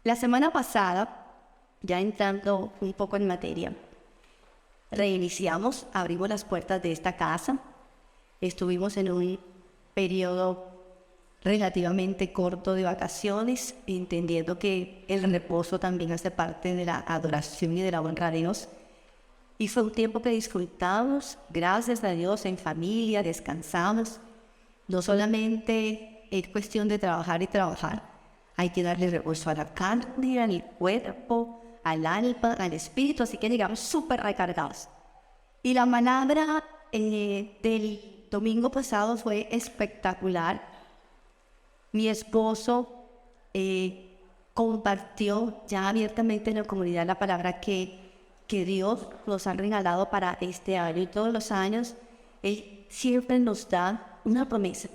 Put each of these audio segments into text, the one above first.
La semana pasada, ya entrando un poco en materia, reiniciamos, abrimos las puertas de esta casa. Estuvimos en un periodo relativamente corto de vacaciones, entendiendo que el reposo también hace parte de la adoración y de la honra a Dios. Y fue un tiempo que disfrutamos, gracias a Dios, en familia, descansamos. No solamente es cuestión de trabajar y trabajar, hay que darle reposo a la carne, al cuerpo, al alma, al espíritu, así que llegamos súper recargados. Y la palabra del domingo pasado fue espectacular. Mi esposo compartió ya abiertamente en la comunidad la palabra que Dios nos ha regalado para este año. Y todos los años Él siempre nos da una promesa,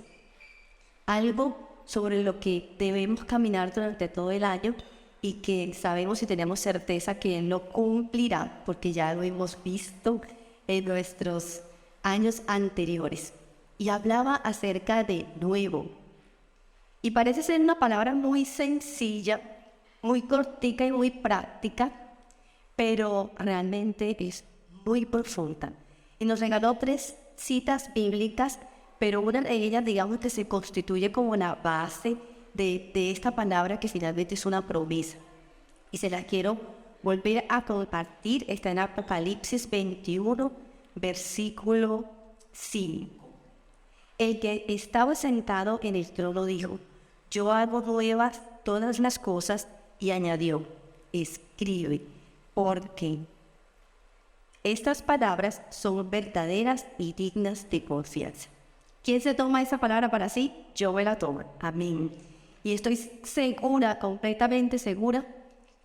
algo sobre lo que debemos caminar durante todo el año y que sabemos y tenemos certeza que Él lo cumplirá, porque ya lo hemos visto en nuestros años anteriores. Y hablaba acerca de nuevo. Y parece ser una palabra muy sencilla, muy cortica y muy práctica, pero realmente es muy profunda. Y nos regaló 3 citas bíblicas, pero una de ellas, digamos, que se constituye como la base de esta palabra que finalmente es una promesa. Y se la quiero volver a compartir. Está en Apocalipsis 21, versículo 5. El que estaba sentado en el trono dijo: yo hago nuevas todas las cosas, y añadió: escribe, porque estas palabras son verdaderas y dignas de confianza. ¿Quién se toma esa palabra para sí? Yo me la tomo. Amén. Y estoy segura, completamente segura,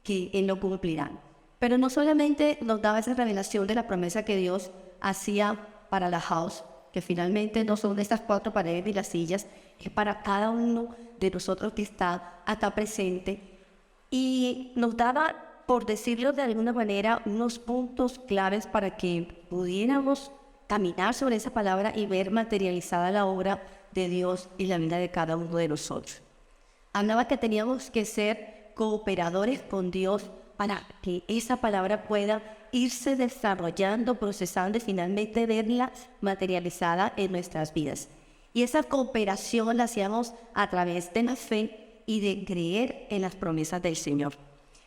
que Él lo cumplirá. Pero no solamente nos daba esa revelación de la promesa que Dios hacía para la house, que finalmente no son de estas 4 paredes y las sillas, es para cada uno de nosotros que está acá presente. Y nos daba, por decirlo de alguna manera, unos puntos claves para que pudiéramos caminar sobre esa palabra y ver materializada la obra de Dios y la vida de cada uno de nosotros. Hablaba que teníamos que ser cooperadores con Dios para que esa palabra pueda irse desarrollando, procesando y finalmente verla materializada en nuestras vidas. Y esa cooperación la hacíamos a través de la fe y de creer en las promesas del Señor.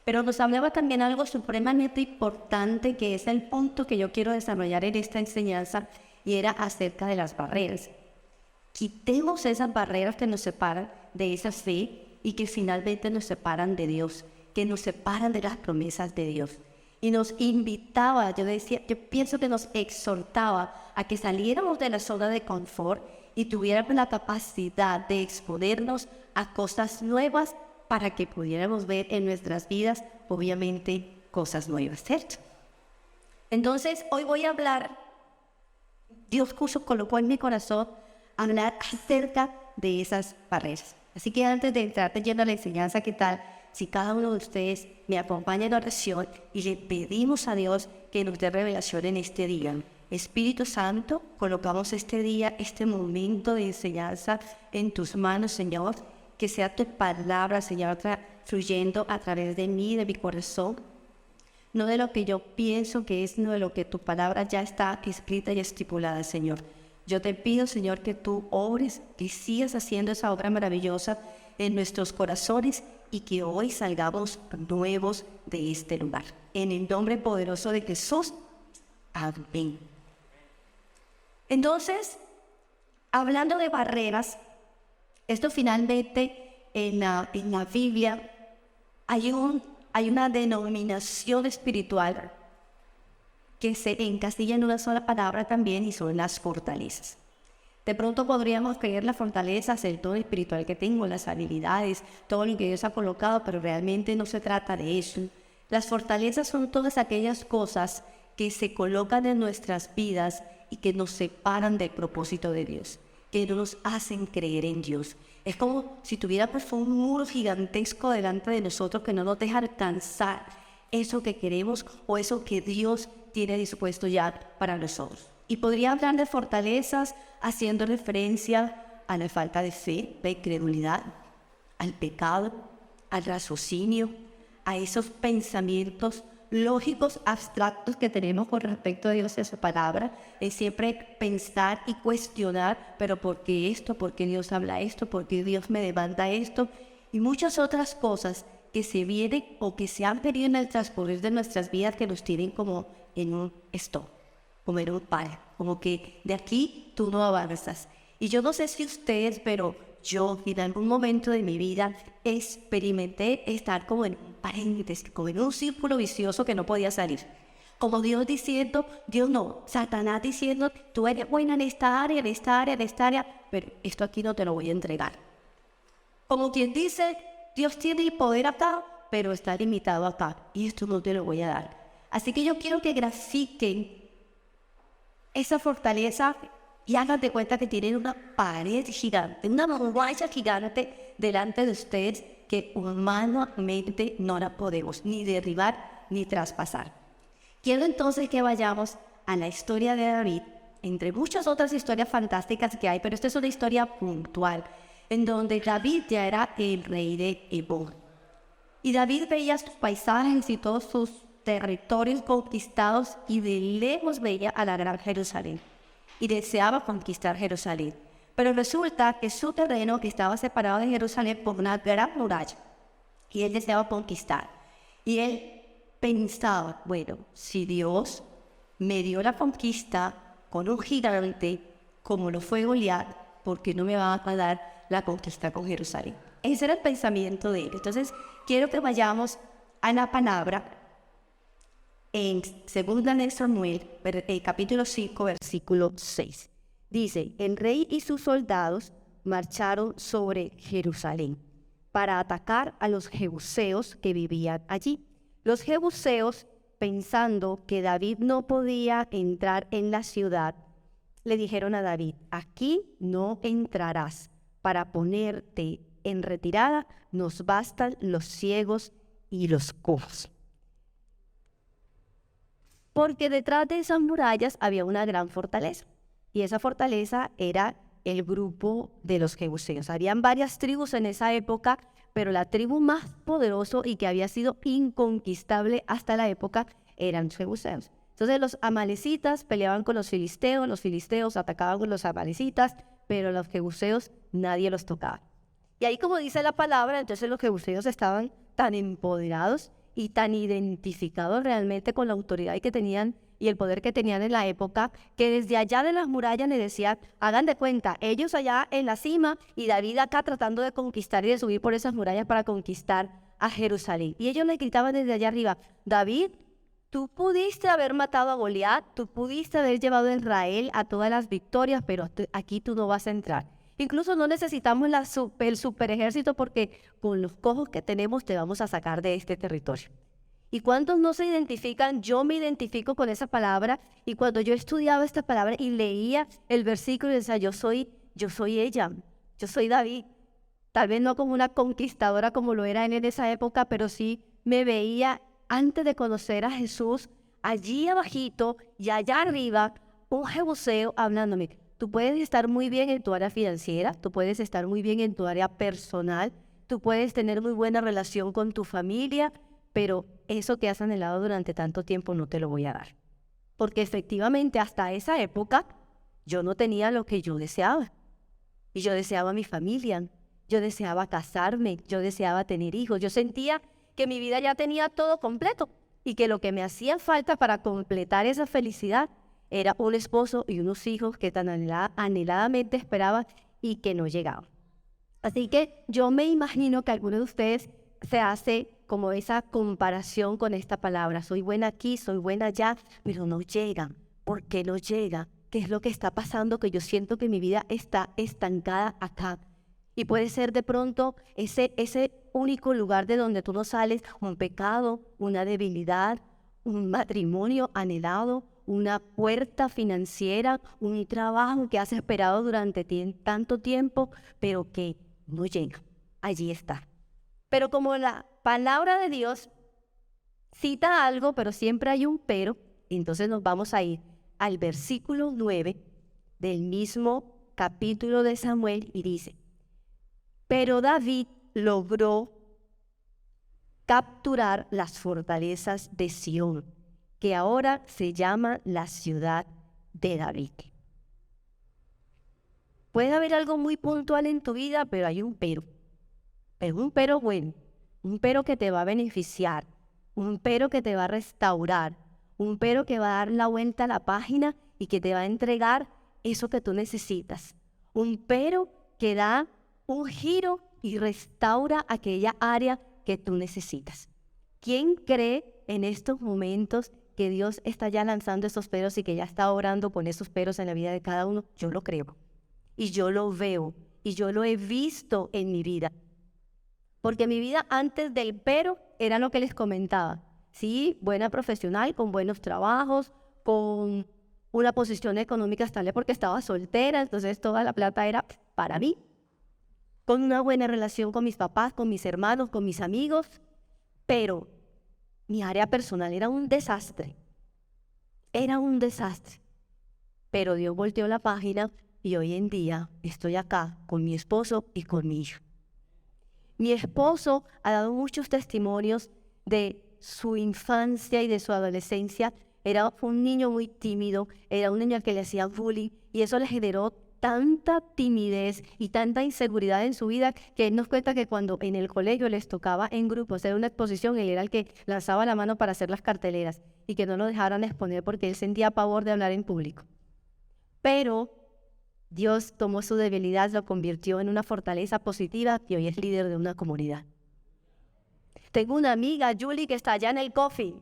Pero nos hablaba también algo supremamente importante, que es el punto que yo quiero desarrollar en esta enseñanza, y era acerca de las barreras. Quitemos esas barreras que nos separan de esa fe y que finalmente nos separan de Dios, que nos separan de las promesas de Dios. Y nos invitaba, yo pienso que nos exhortaba a que saliéramos de la zona de confort y tuviéramos la capacidad de exponernos a cosas nuevas para que pudiéramos ver en nuestras vidas, obviamente, cosas nuevas, ¿cierto? Entonces, hoy voy a hablar, Dios colocó en mi corazón hablar acerca de esas barreras. Así que antes de entrar lleno a la enseñanza, ¿qué tal si cada uno de ustedes me acompaña en oración y le pedimos a Dios que nos dé revelación en este día? Espíritu Santo, colocamos este día, este momento de enseñanza en tus manos, Señor. Que sea tu palabra, Señor, fluyendo a través de mí, de mi corazón. No de lo que yo pienso que es, no de lo que tu palabra ya está escrita y estipulada, Señor. Yo te pido, Señor, que tú obres, que sigas haciendo esa obra maravillosa en nuestros corazones y que hoy salgamos nuevos de este lugar. En el nombre poderoso de Jesús. Amén. Entonces, hablando de barreras, esto finalmente en la Biblia hay una denominación espiritual que se encasilla en una sola palabra también, y son las fortalezas. De pronto podríamos creer las fortalezas, el don espiritual que tengo, las habilidades, todo lo que Dios ha colocado, pero realmente no se trata de eso. Las fortalezas son todas aquellas cosas que se colocan en nuestras vidas y que nos separan del propósito de Dios, que no nos hacen creer en Dios. Es como si tuviéramos un muro gigantesco delante de nosotros que no nos deja alcanzar eso que queremos o eso que Dios tiene dispuesto ya para nosotros. Y podría hablar de fortalezas haciendo referencia a la falta de fe, la incredulidad, al pecado, al raciocinio, a esos pensamientos lógicos abstractos que tenemos con respecto a Dios y a su palabra, es siempre pensar y cuestionar, pero ¿por qué esto? ¿Por qué Dios habla esto? ¿Por qué Dios me demanda esto? Y muchas otras cosas que se vienen o que se han venido en el transcurrir de nuestras vidas que nos tienen como en un stop, como en un par, como que de aquí tú no avanzas. Y yo no sé si ustedes, pero yo en algún momento de mi vida experimenté estar como en un paréntesis, como en un círculo vicioso que no podía salir. Como Dios diciendo, Dios no, Satanás diciendo, tú eres buena en esta área, en esta área, en esta área, pero esto aquí no te lo voy a entregar. Como quien dice, Dios tiene el poder acá, pero está limitado acá, y esto no te lo voy a dar. Así que yo quiero que grafiquen esa fortaleza y hagan de cuenta que tienen una pared gigante, una muralla gigante delante de ustedes que humanamente no la podemos ni derribar ni traspasar. Quiero entonces que vayamos a la historia de David, entre muchas otras historias fantásticas que hay, pero esta es una historia puntual, en donde David ya era el rey de Hebrón. Y David veía sus paisajes y todos sus territorios conquistados y de lejos veía a la gran Jerusalén y deseaba conquistar Jerusalén. Pero resulta que su terreno que estaba separado de Jerusalén por una gran muralla y él deseaba conquistar. Y él pensaba, bueno, si Dios me dio la conquista con un gigante como lo fue Goliat, ¿por qué no me va a dar la conquista con Jerusalén? Ese era el pensamiento de él. Entonces, quiero que vayamos a la palabra en 2 de Samuel, capítulo 5, versículo 6. Dice, el rey y sus soldados marcharon sobre Jerusalén para atacar a los jebuseos que vivían allí. Los jebuseos, pensando que David no podía entrar en la ciudad, le dijeron a David, aquí no entrarás, para ponerte en retirada nos bastan los ciegos y los cojos. Porque detrás de esas murallas había una gran fortaleza, y esa fortaleza era el grupo de los jebuseos. Habían varias tribus en esa época, pero la tribu más poderosa y que había sido inconquistable hasta la época eran los jebuseos. Entonces los amalecitas peleaban con los filisteos atacaban con los amalecitas, pero los jebuseos nadie los tocaba. Y ahí, como dice la palabra, entonces los jebuseos estaban tan empoderados y tan identificados realmente con la autoridad que tenían y el poder que tenían en la época, que desde allá de las murallas le decían, hagan de cuenta, ellos allá en la cima y David acá tratando de conquistar y de subir por esas murallas para conquistar a Jerusalén. Y ellos le gritaban desde allá arriba, David, tú pudiste haber matado a Goliat, tú pudiste haber llevado a Israel a todas las victorias, pero aquí tú no vas a entrar. Incluso no necesitamos el super ejército porque con los cojos que tenemos te vamos a sacar de este territorio. ¿Y cuántos no se identifican? Yo me identifico con esa palabra y cuando yo estudiaba esta palabra y leía el versículo y decía, yo soy ella, yo soy David. Tal vez no como una conquistadora como lo era él en esa época, pero sí me veía antes de conocer a Jesús, allí abajito y allá arriba, un jebuseo hablándome. Tú puedes estar muy bien en tu área financiera, tú puedes estar muy bien en tu área personal, tú puedes tener muy buena relación con tu familia, pero eso que has anhelado durante tanto tiempo no te lo voy a dar. Porque efectivamente hasta esa época yo no tenía lo que yo deseaba. Y yo deseaba mi familia, yo deseaba casarme, yo deseaba tener hijos, yo sentía que mi vida ya tenía todo completo y que lo que me hacía falta para completar esa felicidad era un esposo y unos hijos que tan anheladamente esperaba y que no llegaban. Así que yo me imagino que alguno de ustedes se hace como esa comparación con esta palabra. Soy buena aquí, soy buena allá, pero no llega. ¿Por qué no llega? ¿Qué es lo que está pasando? Que yo siento que mi vida está estancada acá. Y puede ser de pronto ese único lugar de donde tú no sales, un pecado, una debilidad, un matrimonio anhelado, una puerta financiera, un trabajo que has esperado durante tanto tiempo, pero que no llega. Allí está. Pero como la palabra de Dios cita algo, pero siempre hay un pero, entonces nos vamos a ir al versículo 9 del mismo capítulo de Samuel y dice, pero David logró capturar las fortalezas de Sión, que ahora se llama la ciudad de David. Puede haber algo muy puntual en tu vida, pero hay un pero. Pero un pero bueno, un pero que te va a beneficiar, un pero que te va a restaurar, un pero que va a dar la vuelta a la página y que te va a entregar eso que tú necesitas. Un pero que da un giro y restaura aquella área que tú necesitas. ¿Quién cree en estos momentos que Dios está ya lanzando esos peros y que ya está orando con esos peros en la vida de cada uno? Yo lo creo. Y yo lo veo. Y yo lo he visto en mi vida. Porque mi vida antes del pero era lo que les comentaba. Sí, buena profesional, con buenos trabajos, con una posición económica estable porque estaba soltera, entonces toda la plata era para mí. Con una buena relación con mis papás, con mis hermanos, con mis amigos, pero mi área personal era un desastre. Era un desastre. Pero Dios volteó la página y hoy en día estoy acá con mi esposo y con mi hijo. Mi esposo ha dado muchos testimonios de su infancia y de su adolescencia. Era un niño muy tímido, era un niño al que le hacían bullying y eso le generó tanta timidez y tanta inseguridad en su vida que él nos cuenta que cuando en el colegio les tocaba en grupo hacer una exposición, él era el que lanzaba la mano para hacer las carteleras y que no lo dejaran exponer porque él sentía pavor de hablar en público. Pero Dios tomó su debilidad, lo convirtió en una fortaleza positiva y hoy es líder de una comunidad. Tengo una amiga, Julie, que está allá en el coffin.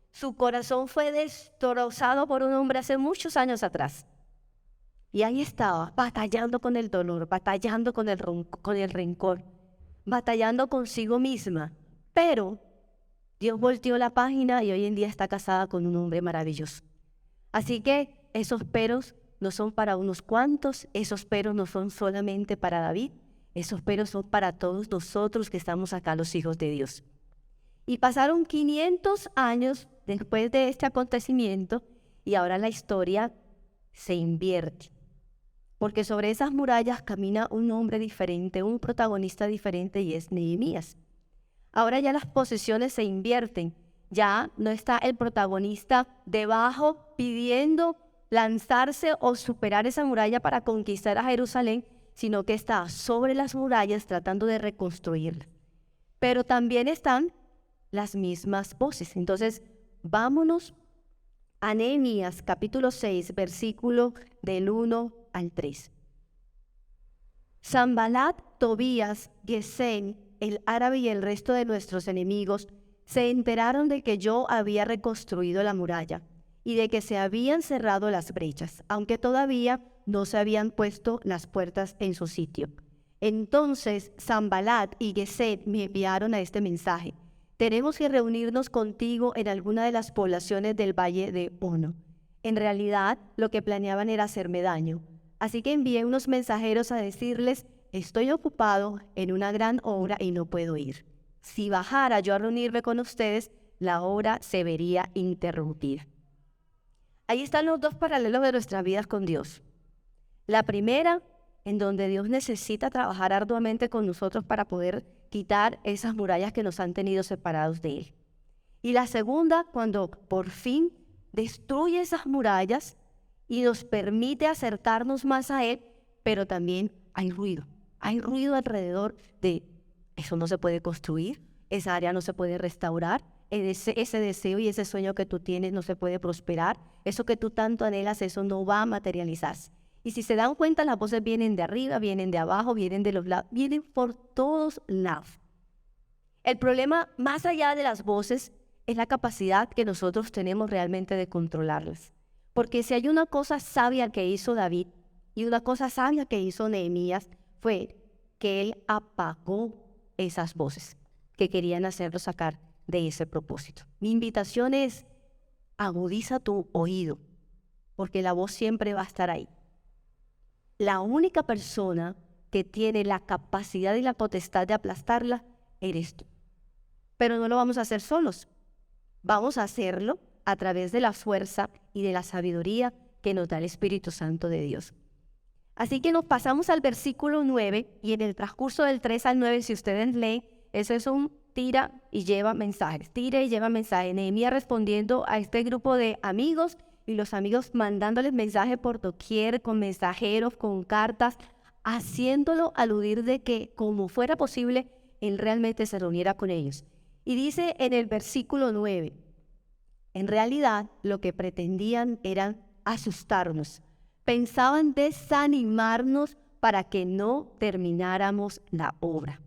Su corazón fue destrozado por un hombre hace muchos años atrás. Y ahí estaba, batallando con el dolor, batallando con el rencor, batallando consigo misma. Pero Dios volteó la página y hoy en día está casada con un hombre maravilloso. Así que esos peros no son para unos cuantos, esos peros no son solamente para David, esos peros son para todos nosotros que estamos acá, los hijos de Dios. Y pasaron 500 años después de este acontecimiento y ahora la historia se invierte. Porque sobre esas murallas camina un hombre diferente, un protagonista diferente y es Nehemías. Ahora ya las posesiones se invierten, ya no está el protagonista debajo pidiendo lanzarse o superar esa muralla para conquistar a Jerusalén, sino que está sobre las murallas tratando de reconstruirla. Pero también están las mismas voces. Entonces, vámonos a Nehemías capítulo 6, versículo del 1 al 3. Sanballat, Tobías, Gesem, el árabe y el resto de nuestros enemigos se enteraron de que yo había reconstruido la muralla y de que se habían cerrado las brechas, aunque todavía no se habían puesto las puertas en su sitio. Entonces Sanballat y Gesem me enviaron a este mensaje: tenemos que reunirnos contigo en alguna de las poblaciones del valle de Ono. En realidad, lo que planeaban era hacerme daño. Así que envié unos mensajeros a decirles: estoy ocupado en una gran obra y no puedo ir. Si bajara yo a reunirme con ustedes, la obra se vería interrumpida. Ahí están los dos paralelos de nuestras vidas con Dios. La primera, en donde Dios necesita trabajar arduamente con nosotros para poder quitar esas murallas que nos han tenido separados de Él. Y la segunda, cuando por fin destruye esas murallas y nos permite acercarnos más a Él, pero también hay ruido. Hay ruido alrededor de eso no se puede construir, esa área no se puede restaurar, ese deseo y ese sueño que tú tienes no se puede prosperar, eso que tú tanto anhelas, eso no va a materializarse. Y si se dan cuenta, las voces vienen de arriba, vienen de abajo, vienen de los lados, vienen por todos lados. El problema, más allá de las voces, es la capacidad que nosotros tenemos realmente de controlarlas. Porque si hay una cosa sabia que hizo David y una cosa sabia que hizo Nehemías, fue que él apagó esas voces que querían hacerlo sacar de ese propósito. Mi invitación es: agudiza tu oído, porque la voz siempre va a estar ahí. La única persona que tiene la capacidad y la potestad de aplastarla eres tú. Pero no lo vamos a hacer solos. Vamos a hacerlo a través de la fuerza y de la sabiduría que nos da el Espíritu Santo de Dios. Así que nos pasamos al versículo 9 y en el transcurso del 3 al 9, si ustedes leen, eso es un tira y lleva mensajes, tira y lleva mensajes. Nehemías respondiendo a este grupo de amigos y los amigos mandándoles mensajes por doquier, con mensajeros, con cartas, haciéndolo aludir de que como fuera posible, él realmente se reuniera con ellos. Y dice en el versículo 9, en realidad lo que pretendían era asustarnos. Pensaban desanimarnos para que no termináramos la obra.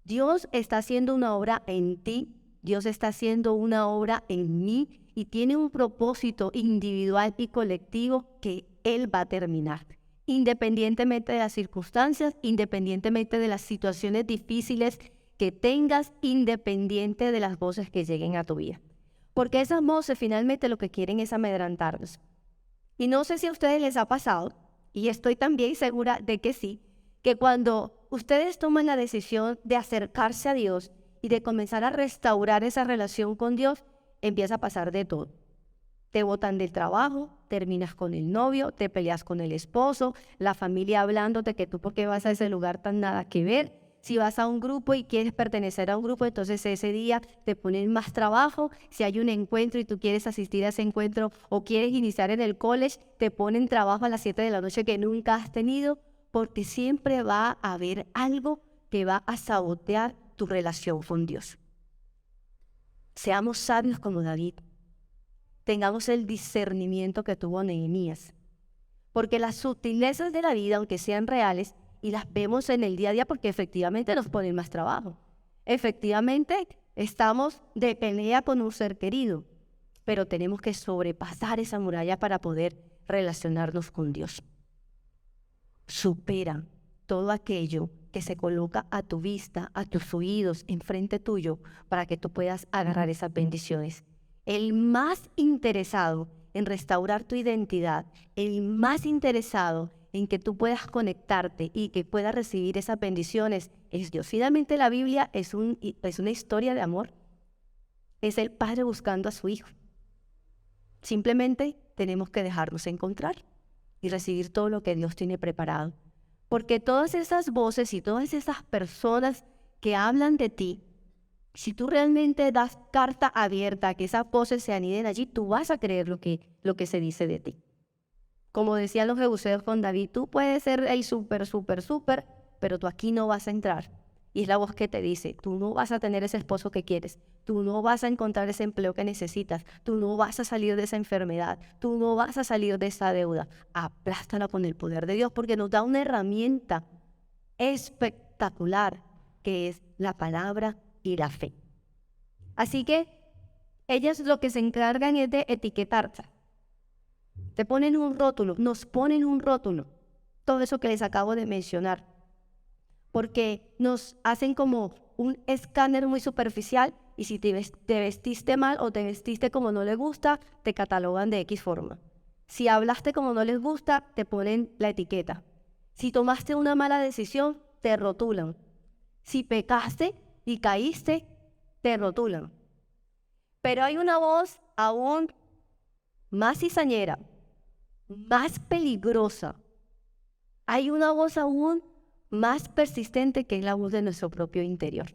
Dios está haciendo una obra en ti, Dios está haciendo una obra en mí y tiene un propósito individual y colectivo que Él va a terminar. Independientemente de las circunstancias, independientemente de las situaciones difíciles que tengas, independiente de las voces que lleguen a tu vida. Porque esas voces finalmente lo que quieren es amedrantarnos. Y no sé si a ustedes les ha pasado, y estoy también segura de que sí, que cuando ustedes toman la decisión de acercarse a Dios y de comenzar a restaurar esa relación con Dios, empieza a pasar de todo. Te botan del trabajo, terminas con el novio, te peleas con el esposo, la familia hablándote que tú por qué vas a ese lugar tan nada que ver. Si vas a un grupo y quieres pertenecer a un grupo, entonces ese día te ponen más trabajo. Si hay un encuentro y tú quieres asistir a ese encuentro o quieres iniciar en el college, te ponen trabajo a las 7 de la noche que nunca has tenido, porque siempre va a haber algo que va a sabotear tu relación con Dios. Seamos sabios como David. Tengamos el discernimiento que tuvo Nehemías. Porque las sutilezas de la vida, aunque sean reales, y las vemos en el día a día porque efectivamente nos ponen más trabajo. Efectivamente estamos de pelea con un ser querido, pero tenemos que sobrepasar esa muralla para poder relacionarnos con Dios. Supera todo aquello que se coloca a tu vista, a tus oídos, enfrente tuyo, para que tú puedas agarrar esas bendiciones. El más interesado en restaurar tu identidad, el más interesado en que tú puedas conectarte y que puedas recibir esas bendiciones es Dios. Finalmente la Biblia es una historia de amor. Es el Padre buscando a su Hijo. Simplemente tenemos que dejarnos encontrar y recibir todo lo que Dios tiene preparado. Porque todas esas voces y todas esas personas que hablan de ti, si tú realmente das carta abierta a que esas voces se aniden allí, tú vas a creer lo que se dice de ti. Como decían los jebuseos con David, tú puedes ser el súper, pero tú aquí no vas a entrar. Y es la voz que te dice, tú no vas a tener ese esposo que quieres, tú no vas a encontrar ese empleo que necesitas, tú no vas a salir de esa enfermedad, tú no vas a salir de esa deuda. Aplástala con el poder de Dios porque nos da una herramienta espectacular que es la palabra y la fe. Así que ellas lo que se encargan es de etiquetarte. Te ponen un rótulo, nos ponen un rótulo, todo eso que les acabo de mencionar, porque nos hacen como un escáner muy superficial y si te vestiste mal o te vestiste como no les gusta, te catalogan de X forma. Si hablaste como no les gusta, te ponen la etiqueta. Si tomaste una mala decisión, te rotulan. Si pecaste y caíste, te rotulan. Pero hay una voz aún más cizañera, más peligrosa. Hay una voz aún más persistente que es la voz de nuestro propio interior.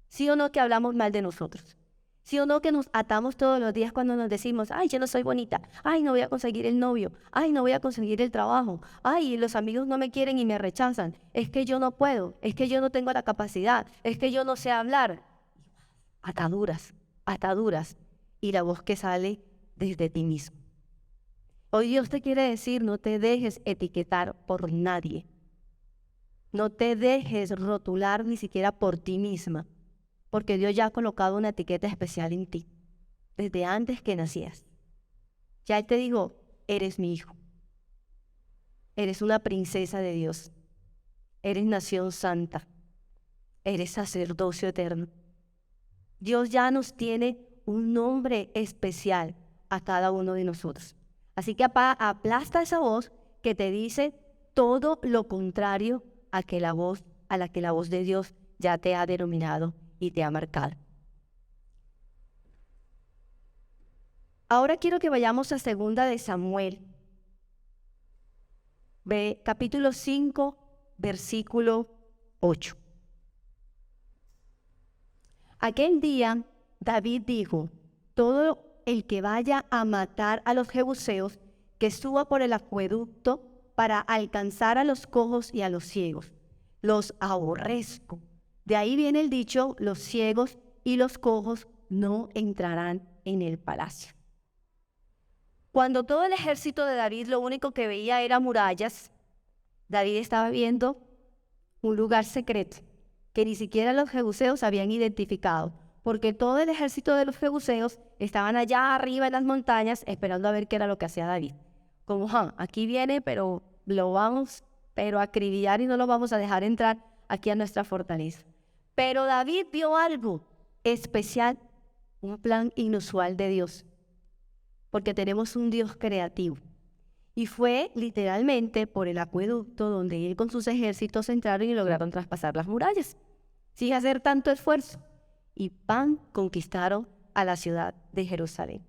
¿Sí o no que hablamos mal de nosotros? ¿Sí o no que nos atamos todos los días cuando nos decimos, ay, yo no soy bonita, ay, no voy a conseguir el novio, ay, no voy a conseguir el trabajo, ay, los amigos no me quieren y me rechazan, es que yo no puedo, es que yo no tengo la capacidad, es que yo no sé hablar? Ataduras, ataduras, y la voz que sale desde ti mismo. Hoy Dios te quiere decir, no te dejes etiquetar por nadie. No te dejes rotular ni siquiera por ti misma, porque Dios ya ha colocado una etiqueta especial en ti, desde antes que nacías. Ya Él te dijo, eres mi hijo, eres una princesa de Dios, eres nación santa, eres sacerdocio eterno. Dios ya nos tiene un nombre especial a cada uno de nosotros. Así que aplasta esa voz que te dice todo lo contrario a la que la voz de Dios ya te ha denominado y te ha marcado. Ahora quiero que vayamos a 2 de Samuel, capítulo 5, versículo 8. Aquel día David dijo, todo el que vaya a matar a los jebuseos, que suba por el acueducto para alcanzar a los cojos y a los ciegos. Los aborrezco. De ahí viene el dicho, los ciegos y los cojos no entrarán en el palacio. Cuando todo el ejército de David lo único que veía era murallas, David estaba viendo un lugar secreto que ni siquiera los jebuseos habían identificado, porque todo el ejército de los jebuseos estaban allá arriba en las montañas esperando a ver qué era lo que hacía David. Como, aquí viene, pero lo vamos a acribillar y no lo vamos a dejar entrar aquí a nuestra fortaleza. Pero David vio algo especial, un plan inusual de Dios, porque tenemos un Dios creativo. Y fue literalmente por el acueducto donde él con sus ejércitos entraron y lograron traspasar las murallas, sin hacer tanto esfuerzo. Y conquistaron a la ciudad de Jerusalén.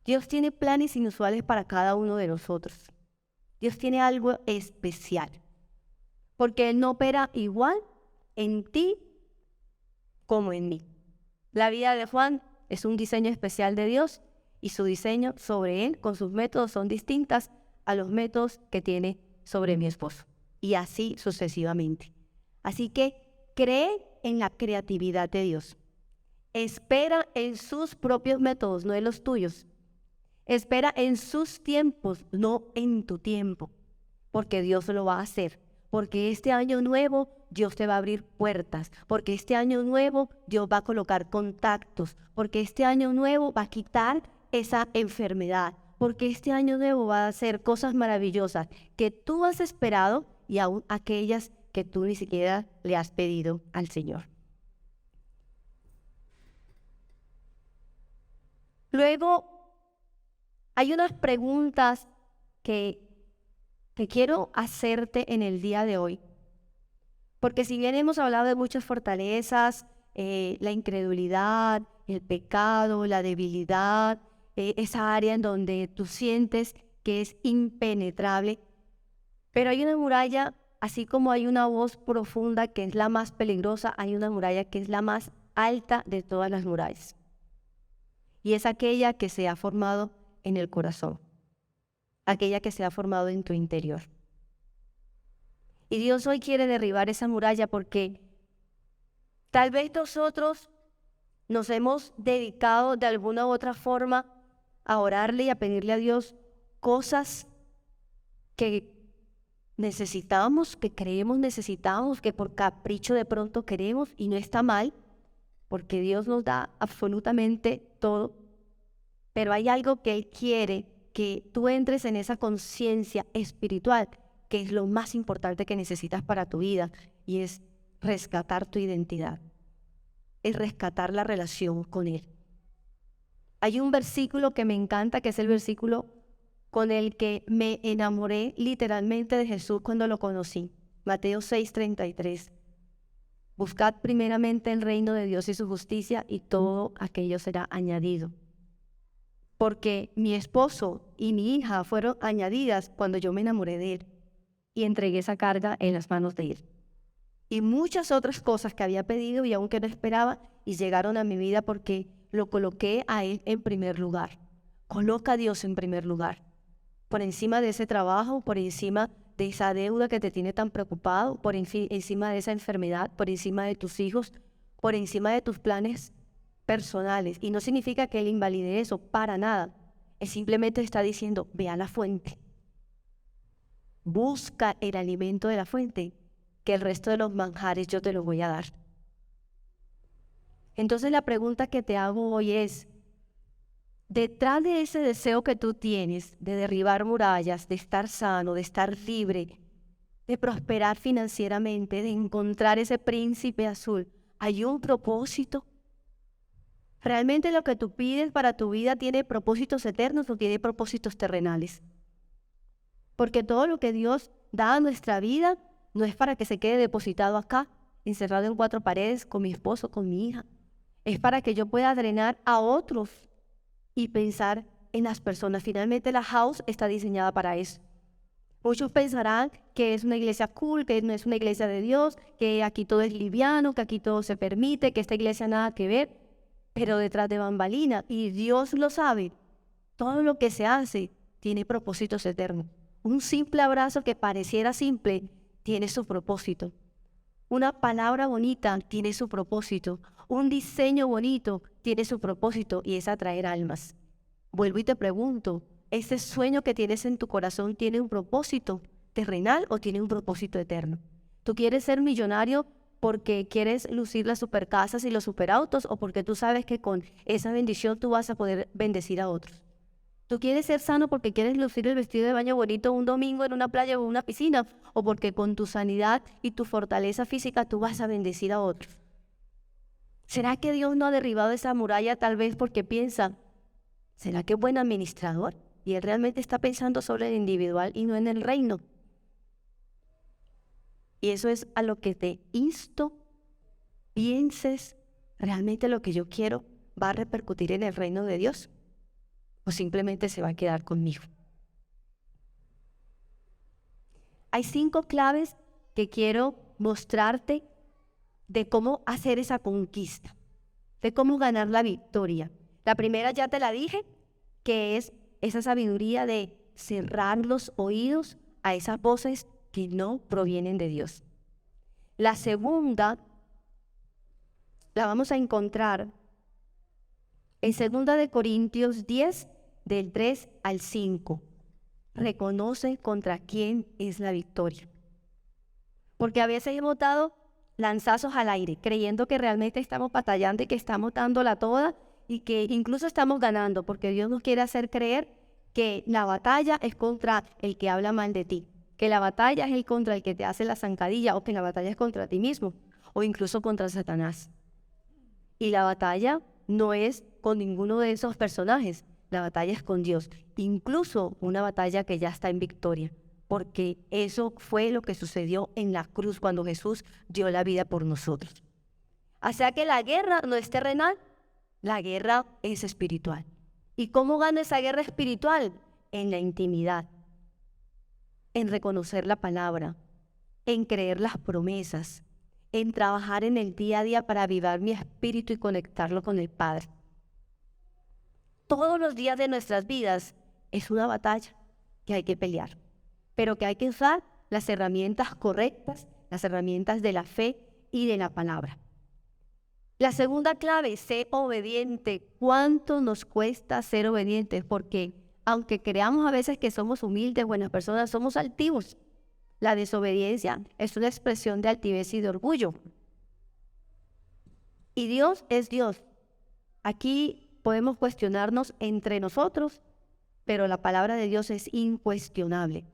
Dios tiene planes inusuales para cada uno de nosotros. Dios tiene algo especial, porque Él no opera igual en ti como en mí. La vida de Juan es un diseño especial de Dios y su diseño sobre él con sus métodos son distintas a los métodos que tiene sobre mi esposo, y así sucesivamente. Así que cree en la creatividad de Dios. Espera en sus propios métodos, no en los tuyos. Espera en sus tiempos, no en tu tiempo, porque Dios lo va a hacer. Porque este año nuevo Dios te va a abrir puertas, porque este año nuevo Dios va a colocar contactos, porque este año nuevo va a quitar esa enfermedad, porque este año nuevo va a hacer cosas maravillosas que tú has esperado y aún aquellas que tú ni siquiera le has pedido al Señor. Luego, hay unas preguntas que quiero hacerte en el día de hoy, porque si bien hemos hablado de muchas fortalezas, la incredulidad, el pecado, la debilidad, esa área en donde tú sientes que es impenetrable, pero hay una muralla, así como hay una voz profunda que es la más peligrosa, hay una muralla que es la más alta de todas las murallas, y es aquella que se ha formado en el corazón, aquella que se ha formado en tu interior. Y Dios hoy quiere derribar esa muralla porque tal vez nosotros nos hemos dedicado de alguna u otra forma a orarle y a pedirle a Dios cosas que necesitamos, que creemos necesitamos, que por capricho de pronto queremos, y no está mal, porque Dios nos da absolutamente todo, pero hay algo que Él quiere que tú entres en esa conciencia espiritual, que es lo más importante que necesitas para tu vida, y es rescatar tu identidad, es rescatar la relación con Él. Hay un versículo que me encanta, que es el versículo con el que me enamoré literalmente de Jesús cuando lo conocí. Mateo 6:33. Buscad primeramente el reino de Dios y su justicia, y todo aquello será añadido. Porque mi esposo y mi hija fueron añadidas cuando yo me enamoré de Él y entregué esa carga en las manos de Él. Y muchas otras cosas que había pedido y aún que no esperaba, y llegaron a mi vida porque lo coloqué a Él en primer lugar. Coloca a Dios en primer lugar, por encima de ese trabajo, por encima de esa deuda que te tiene tan preocupado, por encima de esa enfermedad, por encima de tus hijos, por encima de tus planes personales. Y no significa que Él invalide eso, para nada. Él simplemente está diciendo, ve a la fuente. Busca el alimento de la fuente, que el resto de los manjares yo te los voy a dar. Entonces la pregunta que te hago hoy es, detrás de ese deseo que tú tienes de derribar murallas, de estar sano, de estar libre, de prosperar financieramente, de encontrar ese príncipe azul, ¿hay un propósito? ¿Realmente lo que tú pides para tu vida tiene propósitos eternos o tiene propósitos terrenales? Porque todo lo que Dios da a nuestra vida no es para que se quede depositado acá, encerrado en 4 paredes con mi esposo, con mi hija. Es para que yo pueda drenar a otros y pensar en las personas. Finalmente la house está diseñada para eso, Muchos pensarán que es una iglesia cool, que no es una iglesia de Dios, que aquí todo es liviano, que aquí todo se permite, que esta iglesia nada que ver, pero detrás de bambalinas, y Dios lo sabe, todo lo que se hace tiene propósitos eternos. Un simple abrazo que pareciera simple tiene su propósito. Una palabra bonita tiene su propósito. Un diseño bonito tiene su propósito y es atraer almas. Vuelvo y te pregunto, ¿ese sueño que tienes en tu corazón tiene un propósito terrenal o tiene un propósito eterno? ¿Tú quieres ser millonario porque quieres lucir las supercasas y los superautos o porque tú sabes que con esa bendición tú vas a poder bendecir a otros? ¿Tú quieres ser sano porque quieres lucir el vestido de baño bonito un domingo en una playa o una piscina? ¿O porque con tu sanidad y tu fortaleza física tú vas a bendecir a otros? ¿Será que Dios no ha derribado esa muralla tal vez porque piensa, ¿será que es buen administrador? Y Él realmente está pensando sobre el individual y no en el reino. Y eso es a lo que te insto, pienses, ¿realmente lo que yo quiero va a repercutir en el reino de Dios? ¿O simplemente se va a quedar conmigo? Hay 5 claves que quiero mostrarte de cómo hacer esa conquista, de cómo ganar la victoria. La primera ya te la dije, que es esa sabiduría de cerrar los oídos a esas voces que no provienen de Dios. La segunda la vamos a encontrar en 2 Corintios 10, del 3 al 5. Reconoce contra quién es la victoria. Porque a veces hemos dado lanzazos al aire, creyendo que realmente estamos batallando y que estamos dándola toda y que incluso estamos ganando, porque Dios nos quiere hacer creer que la batalla es contra el que habla mal de ti, que la batalla es contra el que te hace la zancadilla o que la batalla es contra ti mismo o incluso contra Satanás. Y la batalla no es con ninguno de esos personajes, la batalla es con Dios, incluso una batalla que ya está en victoria, porque eso fue lo que sucedió en la cruz cuando Jesús dio la vida por nosotros. O sea que la guerra no es terrenal, la guerra es espiritual. ¿Y cómo gana esa guerra espiritual? En la intimidad, en reconocer la palabra, en creer las promesas, en trabajar en el día a día para avivar mi espíritu y conectarlo con el Padre. Todos los días de nuestras vidas es una batalla que hay que pelear, pero que hay que usar las herramientas correctas, las herramientas de la fe y de la palabra. La segunda clave, sé obediente. ¿Cuánto nos cuesta ser obedientes? Porque aunque creamos a veces que somos humildes, buenas personas, somos altivos. La desobediencia es una expresión de altivez y de orgullo. Y Dios es Dios. Aquí podemos cuestionarnos entre nosotros, pero la palabra de Dios es incuestionable.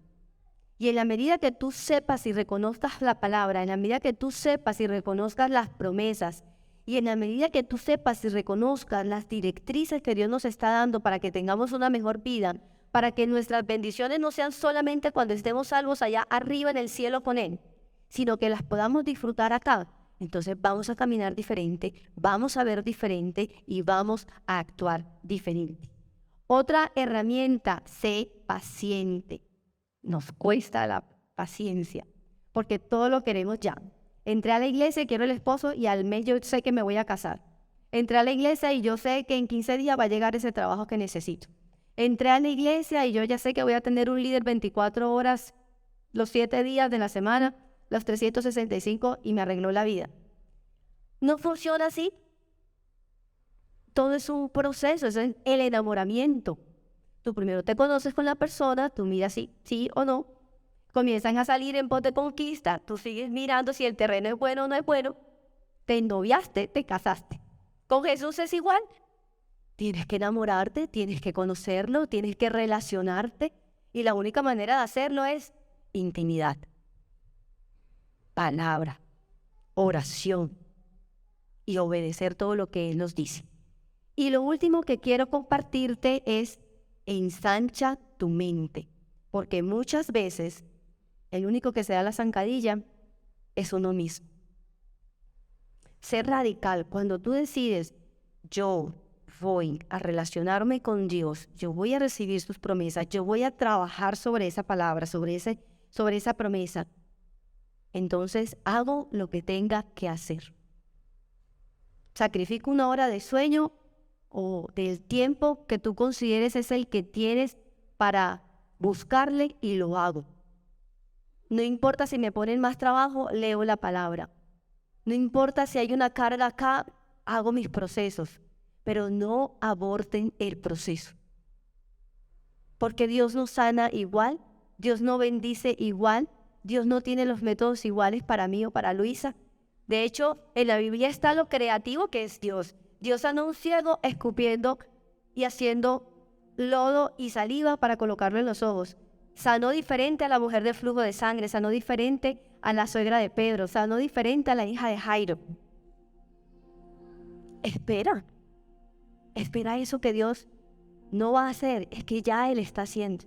Y en la medida que tú sepas y reconozcas la palabra, en la medida que tú sepas y reconozcas las promesas, y en la medida que tú sepas y reconozcas las directrices que Dios nos está dando para que tengamos una mejor vida, para que nuestras bendiciones no sean solamente cuando estemos salvos allá arriba en el cielo con Él, sino que las podamos disfrutar acá, entonces vamos a caminar diferente, vamos a ver diferente y vamos a actuar diferente. Otra herramienta, sé paciente. Nos cuesta la paciencia, porque todo lo queremos ya. Entré a la iglesia y quiero el esposo y al mes yo sé que me voy a casar. Entré a la iglesia y yo sé que en 15 días va a llegar ese trabajo que necesito. Entré a la iglesia y yo ya sé que voy a tener un líder 24 horas, los 7 días de la semana, los 365 y me arregló la vida. No funciona así. Todo es un proceso, es el enamoramiento. Tú primero te conoces con la persona, tú miras si sí o no. Comienzan a salir en pos de conquista, tú sigues mirando si el terreno es bueno o no es bueno. Te ennoviaste, te casaste. Con Jesús es igual. Tienes que enamorarte, tienes que conocerlo, tienes que relacionarte. Y la única manera de hacerlo es intimidad, palabra, oración y obedecer todo lo que Él nos dice. Y lo último que quiero compartirte es ensancha tu mente, porque muchas veces el único que se da la zancadilla es uno mismo. Ser radical, cuando tú decides, yo voy a relacionarme con Dios, yo voy a recibir sus promesas, yo voy a trabajar sobre esa palabra, sobre esa promesa, entonces hago lo que tenga que hacer. Sacrifico una hora de sueño o del tiempo que tú consideres es el que tienes para buscarle y lo hago. No importa si me ponen más trabajo, leo la palabra. No importa si hay una carga acá, hago mis procesos, pero no aborten el proceso. Porque Dios no sana igual, Dios no bendice igual, Dios no tiene los métodos iguales para mí o para Luisa. De hecho, en la Biblia está lo creativo que es Dios. Dios sanó a un ciego escupiendo y haciendo lodo y saliva para colocarlo en los ojos. Sanó diferente a la mujer de flujo de sangre, sanó diferente a la suegra de Pedro, sanó diferente a la hija de Jairo. Espera eso que Dios no va a hacer, es que ya Él está haciendo.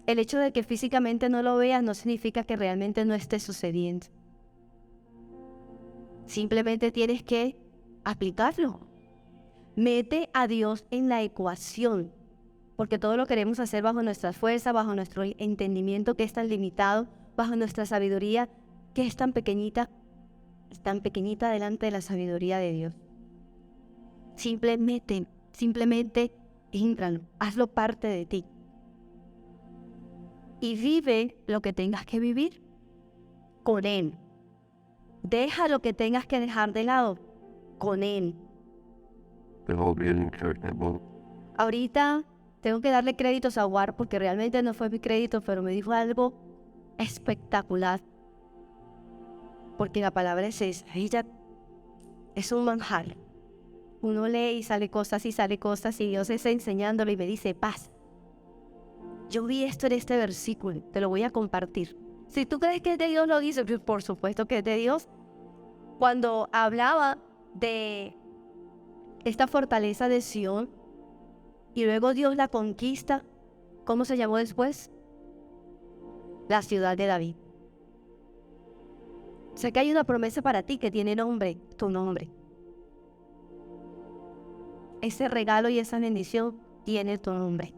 El hecho de que físicamente no lo veas no significa que realmente no esté sucediendo. Simplemente tienes que aplicarlo. Mete a Dios en la ecuación, porque todo lo queremos hacer bajo nuestra fuerza, bajo nuestro entendimiento que es tan limitado, bajo nuestra sabiduría que es tan pequeñita delante de la sabiduría de Dios. Simplemente éntralo, hazlo parte de ti. Y vive lo que tengas que vivir con Él. Deja lo que tengas que dejar de lado con Él. Ahorita tengo que darle créditos a War porque realmente no fue mi crédito, pero me dijo algo espectacular. Porque la palabra es esa, ella es un manjar. Uno lee y sale cosas y Dios está enseñándolo y me dice, paz. Yo vi esto en este versículo, te lo voy a compartir. Si tú crees que es de Dios, lo dice, pues por supuesto que es de Dios. Cuando hablaba de esta fortaleza de Sión y luego Dios la conquista, ¿cómo se llamó después? La ciudad de David. Sé que hay una promesa para ti que tiene nombre, tu nombre. Ese regalo y esa bendición tiene tu nombre.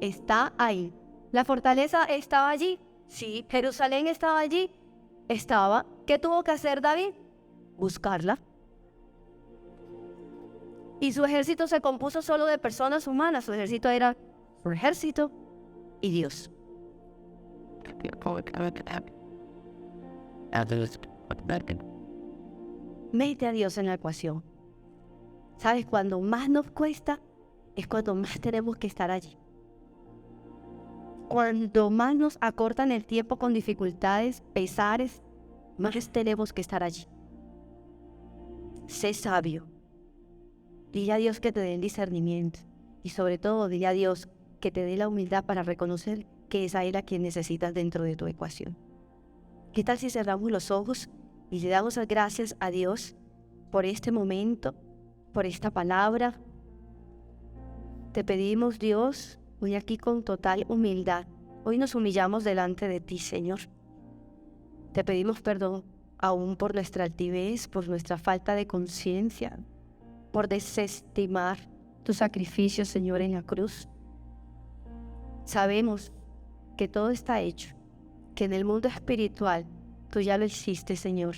Está ahí. ¿La fortaleza estaba allí? Sí. ¿Jerusalén estaba allí? Estaba. ¿Qué tuvo que hacer David? Buscarla. Y su ejército se compuso solo de personas humanas. Su ejército era su ejército y Dios. Mete a Dios en la ecuación. ¿Sabes? Cuando más nos cuesta, es cuando más tenemos que estar allí. Cuando más nos acortan el tiempo con dificultades, pesares, más tenemos que estar allí. Sé sabio. Dile a Dios que te dé el discernimiento. Y sobre todo, dile a Dios que te dé la humildad para reconocer que es a Él a quien necesitas dentro de tu ecuación. ¿Qué tal si cerramos los ojos y le damos las gracias a Dios por este momento, por esta palabra? Te pedimos, Dios, hoy aquí con total humildad. Hoy nos humillamos delante de ti, Señor. Te pedimos perdón aún por nuestra altivez, por nuestra falta de conciencia, por desestimar tu sacrificio, Señor, en la cruz. Sabemos que todo está hecho, que en el mundo espiritual tú ya lo hiciste, Señor.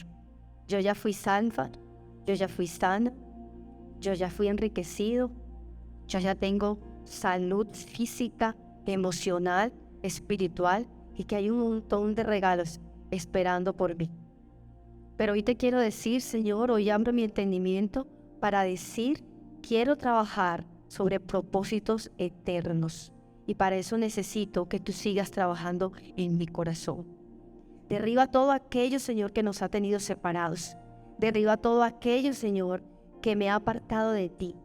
Yo ya fui salva, yo ya fui sana, yo ya fui enriquecido, yo ya tengo salud física, emocional, espiritual y que hay un montón de regalos esperando por mí. Pero hoy te quiero decir, Señor, hoy abro mi entendimiento para decir, quiero trabajar sobre propósitos eternos. Y para eso necesito que tú sigas trabajando en mi corazón. Derriba todo aquello, Señor, que nos ha tenido separados. Derriba todo aquello, Señor, que me ha apartado de ti.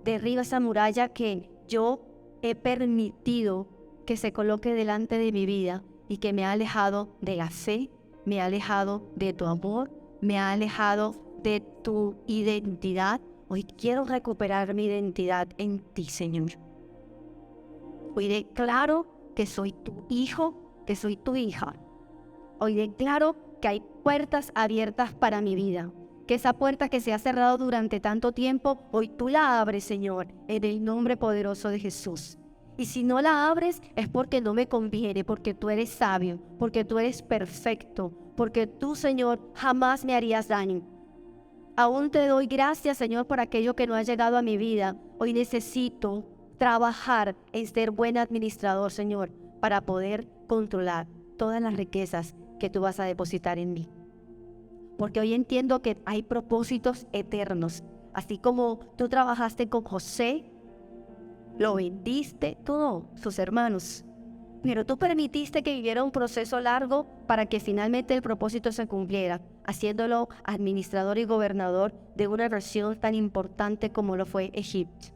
Derriba esa muralla que yo he permitido que se coloque delante de mi vida y que me ha alejado de la fe, me ha alejado de tu amor, me ha alejado de tu identidad. Hoy quiero recuperar mi identidad en ti, Señor. Hoy declaro que soy tu hijo, que soy tu hija. Hoy declaro que hay puertas abiertas para mi vida, que esa puerta que se ha cerrado durante tanto tiempo, hoy tú la abres, Señor, en el nombre poderoso de Jesús. Y si no la abres es porque no me conviene, porque tú eres sabio, porque tú eres perfecto, porque tú, Señor, jamás me harías daño. Aún te doy gracias, Señor, por aquello que no ha llegado a mi vida. Hoy necesito trabajar en ser buen administrador, Señor, para poder controlar todas las riquezas que tú vas a depositar en mí. Porque hoy entiendo que hay propósitos eternos. Así como tú trabajaste con José, lo vendiste, tú no, sus hermanos. Pero tú permitiste que viviera un proceso largo para que finalmente el propósito se cumpliera, haciéndolo administrador y gobernador de una nación tan importante como lo fue Egipto.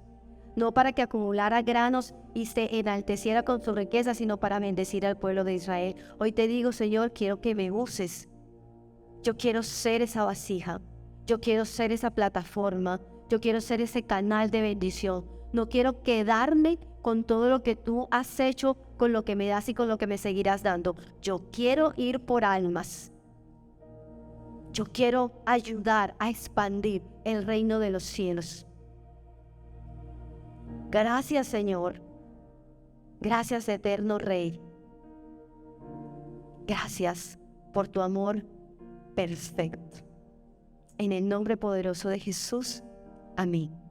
No para que acumulara granos y se enalteciera con su riqueza, sino para bendecir al pueblo de Israel. Hoy te digo, Señor, quiero que me uses. Yo quiero ser esa vasija. Yo quiero ser esa plataforma. Yo quiero ser ese canal de bendición. No quiero quedarme con todo lo que tú has hecho, con lo que me das y con lo que me seguirás dando. Yo quiero ir por almas. Yo quiero ayudar a expandir el reino de los cielos. Gracias, Señor. Gracias, eterno Rey. Gracias por tu amor perfecto. En el nombre poderoso de Jesús. Amén.